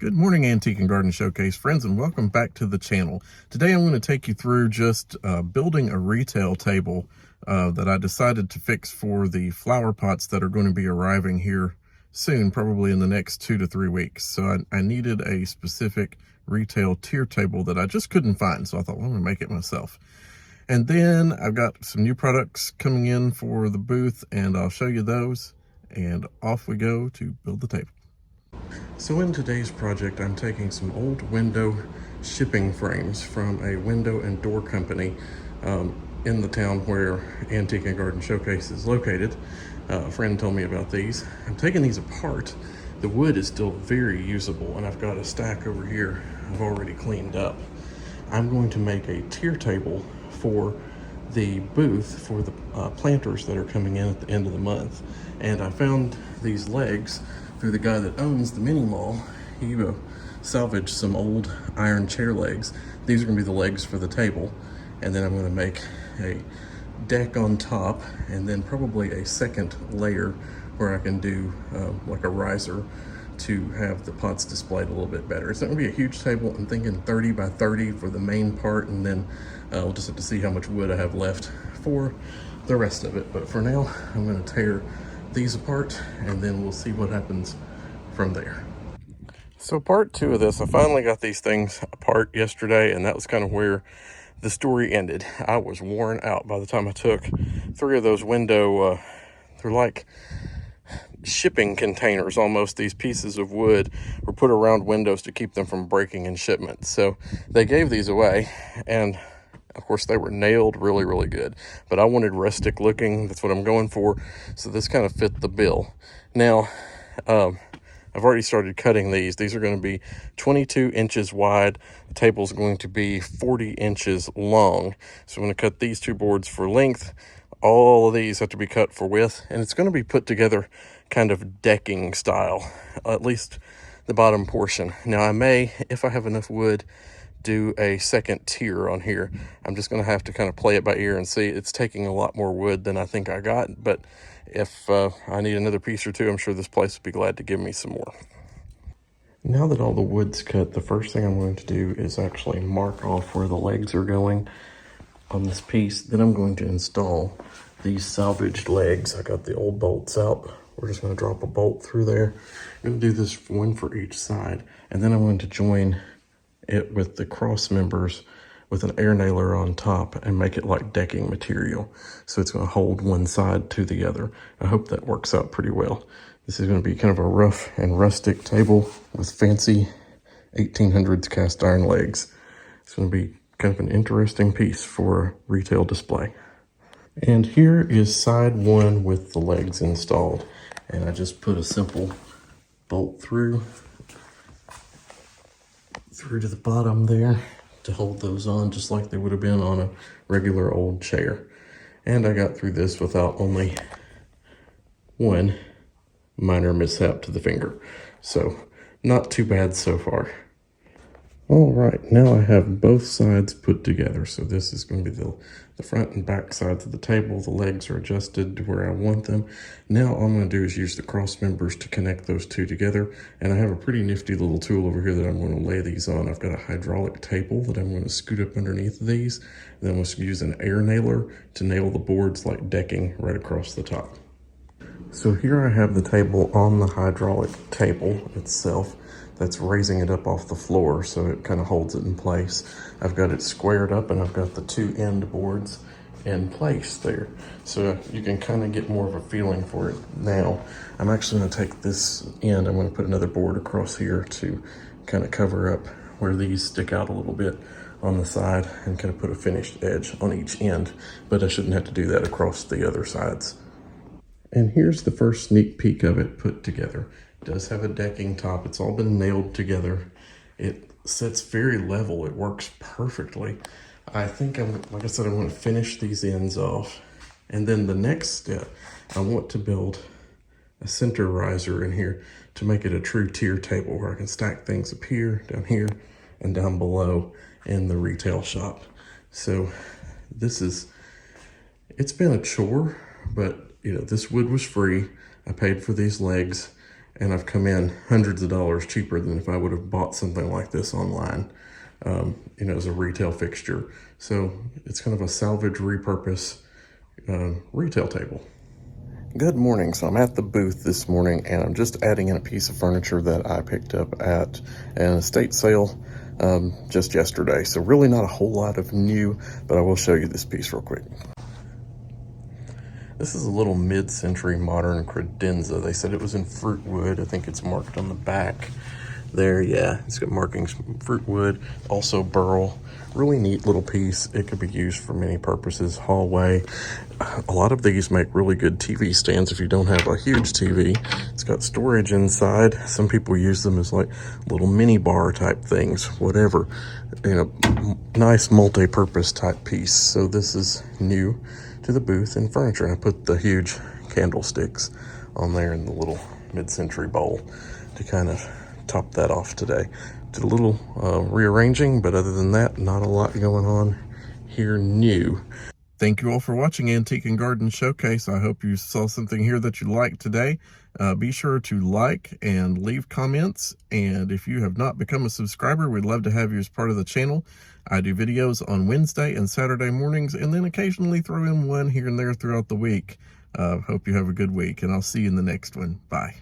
Good morning, Antique and Garden Showcase friends, and welcome back to the channel. Today I'm going to take you through just building a retail table that I decided to fix for the flower pots that are going to be arriving here soon, probably in the next 2 to 3 weeks. So I needed a specific retail tier table that I just couldn't find, so I thought, well, I'm going to make it myself. And then I've got some new products coming in for the booth, and I'll show you those, and off we go to build the table. So in today's project, I'm taking some old window shipping frames from a window and door company in the town where Antique and Garden Showcase is located. A friend told me about these. I'm taking these apart. The wood is still very usable, and I've got a stack over here I've already cleaned up. I'm going to make a tier table for the booth for the planters that are coming in at the end of the month. And I found these legs through the guy that owns the mini mall. He salvaged some old iron chair legs. These are gonna be the legs for the table. And then I'm gonna make a deck on top, and then probably a second layer where I can do like a riser to have the pots displayed a little bit better. It's not gonna be a huge table. I'm thinking 30 by 30 for the main part, and then we'll just have to see how much wood I have left for the rest of it. But for now, I'm gonna tear these apart, and then we'll see what happens from there. So part 2 of this, I finally got these things apart yesterday, and that was kind of where the story ended. I was worn out by the time I took 3 of those window, they're like shipping containers almost. These pieces of wood were put around windows to keep them from breaking in shipment. So they gave these away, and of course they were nailed really good, but I wanted rustic looking. That's what I'm going for. So this kind of fit the bill. Now, I've already started cutting these. These are going to be 22 inches wide. The table's going to be 40 inches long. So I'm going to cut these 2 boards for length. All of these have to be cut for width, and it's going to be put together kind of decking style, at least the bottom portion. Now I may, if I have enough wood, do a second tier on here. I'm just going to have to kind of play it by ear and see. It's taking a lot more wood than I think I got, but if I need another piece or 2, I'm sure this place will be glad to give me some more. Now that all the wood's cut, the first thing I'm going to do is actually mark off where the legs are going on this piece. Then I'm going to install these salvaged legs. I got the old bolts out. We're just going to drop a bolt through there. I'm going to do this one for each side, and then I'm going to join it with the cross members with an air nailer on top and make it like decking material. So it's going to hold one side to the other. I hope that works out pretty well. This is going to be kind of a rough and rustic table with fancy 1800s cast iron legs. It's going to be kind of an interesting piece for retail display. And here is side 1 with the legs installed. And I just put a simple bolt through to the bottom there to hold those on, just like they would have been on a regular old chair. And I got through this without only one minor mishap to the finger. So not too bad so far. All right, now I have both sides put together. So this is going to be the front and back sides of the table. The legs are adjusted to where I want them. Now all I'm going to do is use the cross members to connect those 2 together. And I have a pretty nifty little tool over here that I'm going to lay these on. I've got a hydraulic table that I'm going to scoot up underneath of these. And then I'm going to use an air nailer to nail the boards like decking right across the top. So here I have the table on the hydraulic table itself. That's raising it up off the floor, so it kind of holds it in place. I've got it squared up, and I've got the 2 end boards in place there. So you can kind of get more of a feeling for it. Now, I'm actually going to take this end, I'm going to put another board across here to kind of cover up where these stick out a little bit on the side and kind of put a finished edge on each end, but I shouldn't have to do that across the other sides. And here's the first sneak peek of it put together. It does have a decking top. It's all been nailed together. It sits very level. It works perfectly. I think like I said, I'm going to finish these ends off. And then the next step, I want to build a center riser in here to make it a true tier table where I can stack things up here, and down below in the retail shop. So it's been a chore, but you know, this wood was free. I paid for these legs, and I've come in hundreds of dollars cheaper than if I would have bought something like this online, as a retail fixture. So it's kind of a salvage repurpose retail table. Good morning. So I'm at the booth this morning, and I'm just adding in a piece of furniture that I picked up at an estate sale just yesterday. So really not a whole lot of new, but I will show you this piece real quick. This is a little mid-century modern credenza. They said it was in fruit wood. I think it's marked on the back there. Yeah, it's got markings, fruit wood, also burl. Really neat little piece. It could be used for many purposes. Hallway. A lot of these make really good TV stands if you don't have a huge TV. It's got storage inside. Some people use them as like little mini bar type things, whatever. Nice multi-purpose type piece. So this is new to the booth and furniture. I put the huge candlesticks on there in the little mid-century bowl to kind of top that off today. Did a little rearranging, but other than that, not a lot going on here new. Thank you all for watching Antique and Garden Showcase. I hope you saw something here that you liked today. Be sure to like and leave comments. And if you have not become a subscriber, we'd love to have you as part of the channel. I do videos on Wednesday and Saturday mornings, and then occasionally throw in one here and there throughout the week. Hope you have a good week, and I'll see you in the next one. Bye.